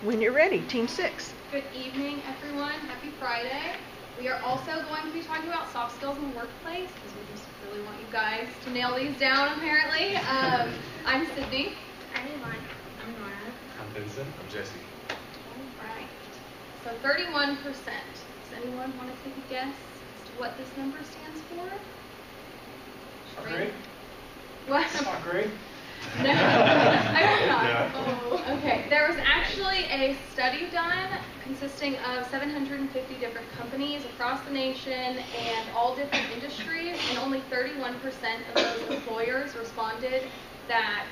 When you're ready, Team 6. Good evening, everyone. Happy Friday. We are also going to be talking about soft skills in the workplace because we just really want you guys to nail these down, apparently. I'm Sydney. I'm Iman. I'm Nora. I'm Vincent. I'm Jesse. All right. So 31%. Does anyone want to take a guess as to what this number stands for? Not great. What? Not great. No, I hope not. Yeah. Oh. Okay, there was actually a study done consisting of 750 different companies across the nation and all different industries, and only 31% of those employers responded that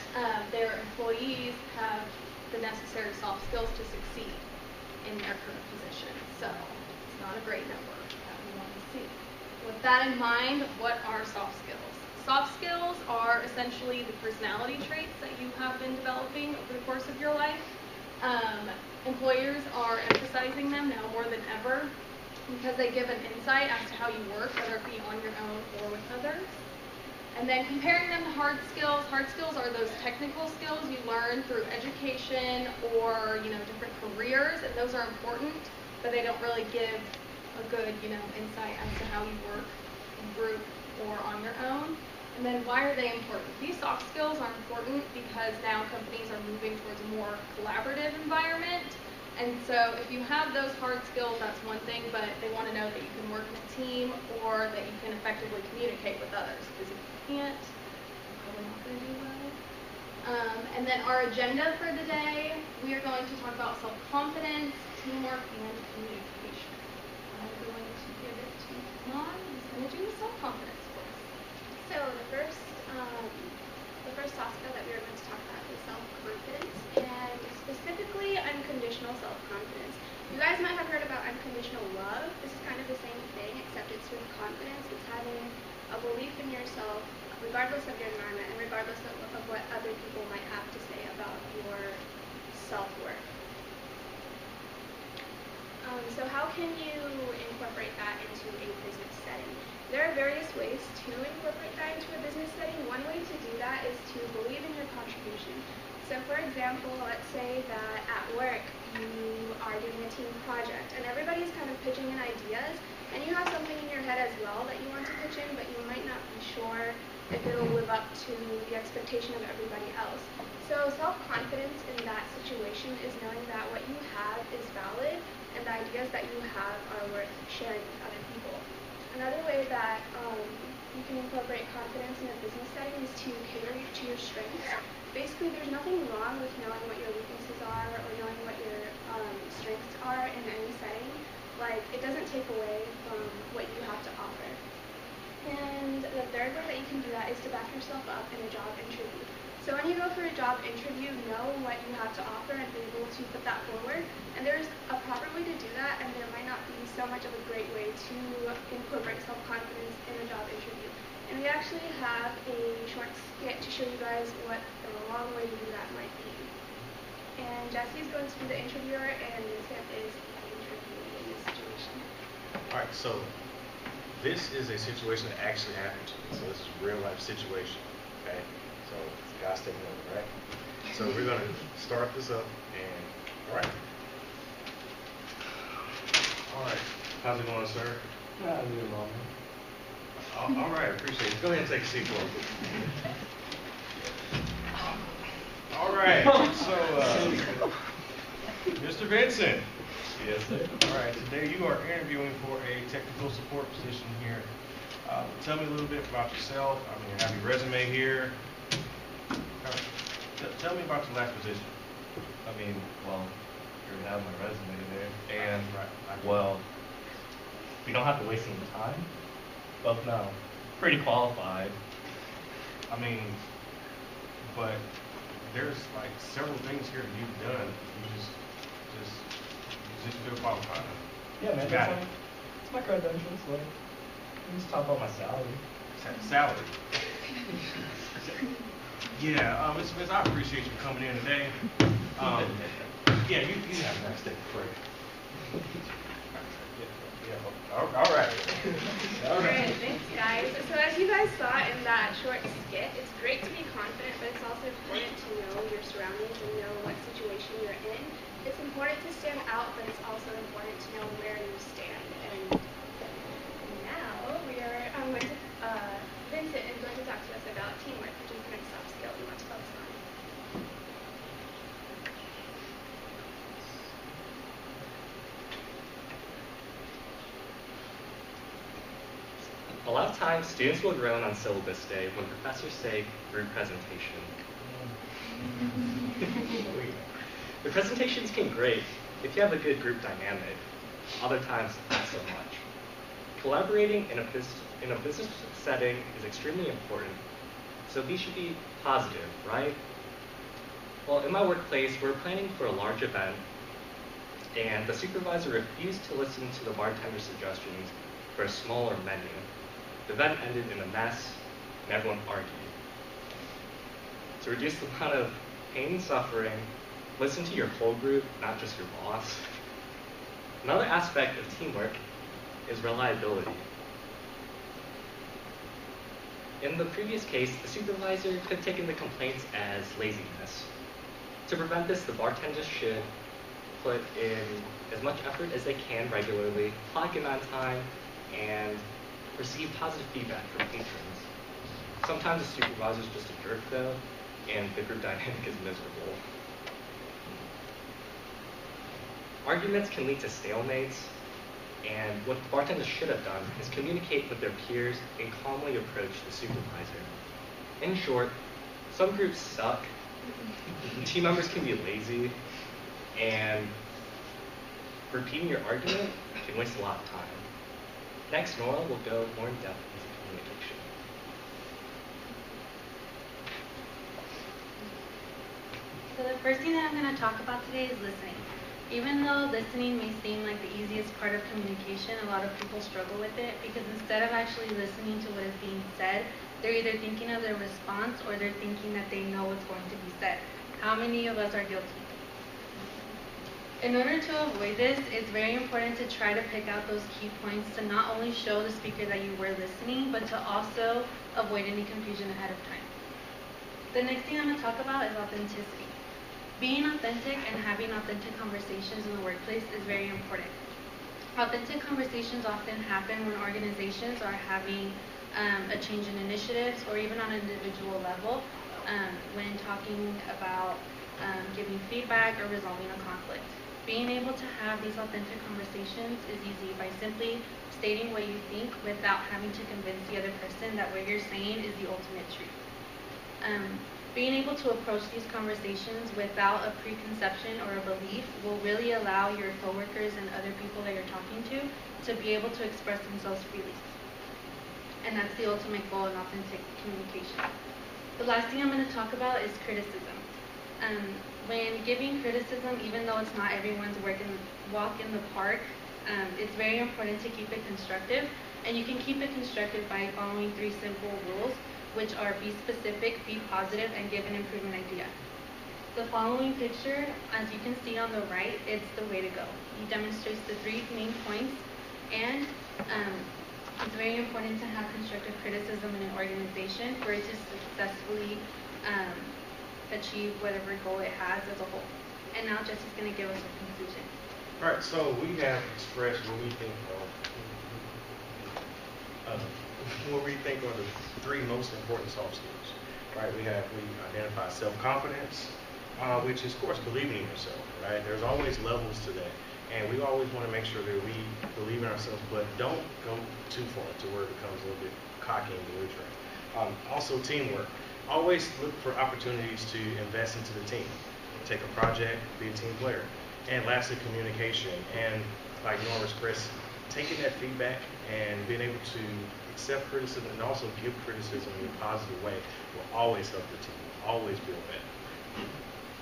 their employees have the necessary soft skills to succeed in their current position. So it's not a great number that we want to see. With that in mind, what are soft skills? Soft skills are essentially the personality traits that you have been developing over the course of your life. Employers are emphasizing them now more than ever because they give an insight as to how you work, whether it be on your own or with others. And then comparing them to hard skills. Hard skills are those technical skills you learn through education or different careers, and those are important, but they don't really give a good insight as to how you work in group or on your own. And then why are they important? These soft skills are important because now companies are moving towards a more collaborative environment. And so if you have those hard skills, that's one thing, but they want to know that you can work in a team or that you can effectively communicate with others. Because if you can't, you're probably not going to do well. And then our agenda for the day, we are going to talk about self-confidence, teamwork, and communication. I'm going to give it to Mom, who's going to do self-confidence. So the first soft skill that we are going to talk about is self-confidence, and specifically unconditional self-confidence. You guys might have heard about unconditional love. This is kind of the same thing, except it's with confidence. It's having a belief in yourself, regardless of your environment, and regardless of what other people might have to say about your self-worth. So how can you incorporate that into a business setting? There are various ways to incorporate that into a business setting. One way to do that is to believe in your contribution. So for example, let's say that at work you are doing a team project and everybody's kind of pitching in ideas, and you have something in your head as well that you want to pitch in, but you might not be sure if it'll live up to the expectation of everybody else. So self-confidence in that situation is knowing that what you have is valid and the ideas that you have are worth sharing with other people. Another way that you can incorporate confidence in a business setting is to cater to your strengths. Basically, there's nothing wrong with knowing what your weaknesses are or knowing what your strengths are in any setting. Like, it doesn't take away from what you have to offer. And the third way that you can do that is to back yourself up in a job interview. So when you go for a job interview, know what you have to offer and be able to put that forward. And there's a proper way to do that, and there might not be so much of a great way to incorporate self-confidence in a job interview. And we actually have a short skit to show you guys what the long way to do that might be. And Jesse's going to be the interviewer, and Vincent is the interviewee in this situation. All right, so this is a situation that actually happened to me. So this is a real life situation, okay? So guys taking over, right? So we're going to start this up, and all right. All right, how's it going, sir? I'm doing well. All right, appreciate it. Go ahead and take a seat for me. All right, so Mr. Vincent. Yes, sir. All right, today you are interviewing for a technical support position here. Tell me a little bit about yourself. I mean, I have your resume here. Tell me about your last position. I mean, well, you already have my resume there. And, Right. well, we don't have to waste any time. Both now, pretty qualified. I mean, but there's like several things here that you've done. You just feel qualified. Yeah, man, Got that's it. it's my credentials. Like, you just talk about my salary. Salary. Yeah, Miss, I appreciate you coming in today. Yeah, you have a nice day, break. Yeah, all right. Alright, thanks guys. So as you guys saw in that short skit, it's great to be confident, but it's also important to know your surroundings and know what situation you're in. It's important important to stand out, but it's also important to know where you stand. And now Vincent is going to talk to us about teamwork, which is the next soft skill we want to focus on. A lot of times, students will groan on syllabus day when professors say group presentation. The presentations can be great if you have a good group dynamic. Other times, not so much. Collaborating in a business setting is extremely important, so these should be positive, right? Well, in my workplace, we're planning for a large event, and the supervisor refused to listen to the bartender's suggestions for a smaller menu. The event ended in a mess, and everyone argued. To reduce the amount of pain and suffering, listen to your whole group, not just your boss. Another aspect of teamwork is reliability. In the previous case, the supervisor could have taken the complaints as laziness. To prevent this, the bartenders should put in as much effort as they can regularly, clock in on time, and receive positive feedback from patrons. Sometimes the supervisor's just a jerk though, and the group dynamic is miserable. Arguments can lead to stalemates, and what the bartenders should have done is communicate with their peers and calmly approach the supervisor. In short, some groups suck, team members can be lazy, and repeating your argument can waste a lot of time. Next, Nora will go more in depth into communication. So the first thing that I'm going to talk about today is listening. Even though listening may seem like the easiest part of communication, a lot of people struggle with it because instead of actually listening to what is being said, they're either thinking of their response or they're thinking that they know what's going to be said. How many of us are guilty? In order to avoid this, it's very important to try to pick out those key points to not only show the speaker that you were listening, but to also avoid any confusion ahead of time. The next thing I'm going to talk about is authenticity. Being authentic and having authentic conversations in the workplace is very important. Authentic conversations often happen when organizations are having a change in initiatives or even on an individual level when talking about giving feedback or resolving a conflict. Being able to have these authentic conversations is easy by simply stating what you think without having to convince the other person that what you're saying is the ultimate truth. Being able to approach these conversations without a preconception or a belief will really allow your coworkers and other people that you're talking to be able to express themselves freely. And that's the ultimate goal in authentic communication. The last thing I'm going to talk about is criticism. When giving criticism, even though it's not everyone's walk in the park, it's very important to keep it constructive. And you can keep it constructive by following 3 simple rules, which are be specific, be positive, and give an improvement idea. The following picture, as you can see on the right, it's the way to go. It demonstrates the 3 main points, and it's very important to have constructive criticism in an organization for it to successfully achieve whatever goal it has as a whole. And now Jesse's going to give us a conclusion. All right, so we have expressed what we think are the 3 most important soft skills. Right? We identify self-confidence, which is, of course, believing in yourself. Right? There's always levels to that, and we always want to make sure that we believe in ourselves, but don't go too far to where it becomes a little bit cocky and belligerent. Also, teamwork. Always look for opportunities to invest into the team. Take a project, be a team player. And lastly, communication. And like Nora expressed, taking that feedback and being able to accept criticism and also give criticism in a positive way will always help the team, always build that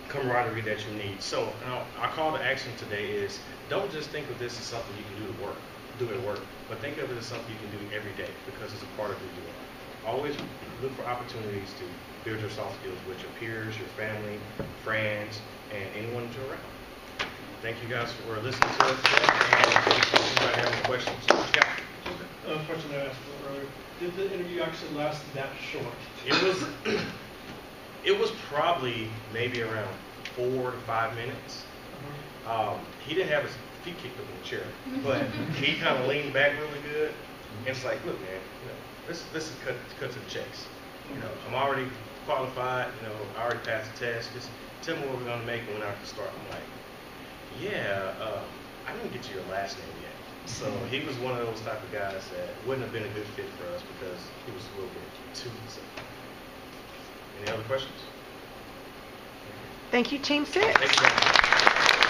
camaraderie that you need. So our call to action today is don't just think of this as something you can do at work, but think of it as something you can do every day because it's a part of who you are. Always look for opportunities to build your soft skills with your peers, your family, friends, and anyone that you're around. Thank you guys for listening to us today, and if anybody have any questions. Yeah. A question I asked earlier. Did the interview actually last that short? It was probably maybe around 4 to 5 minutes. He didn't have his feet kicked up in the chair, but he kind of leaned back really good. And it's like, look, man, this is cut to the chase. I'm already qualified. I already passed the test. Just tell me what we're gonna make when I can start. I'm like, yeah, I didn't get to your last name yet. So he was one of those type of guys that wouldn't have been a good fit for us because he was a little bit too simple. Any other questions? Thank you, Team 6. Thank you.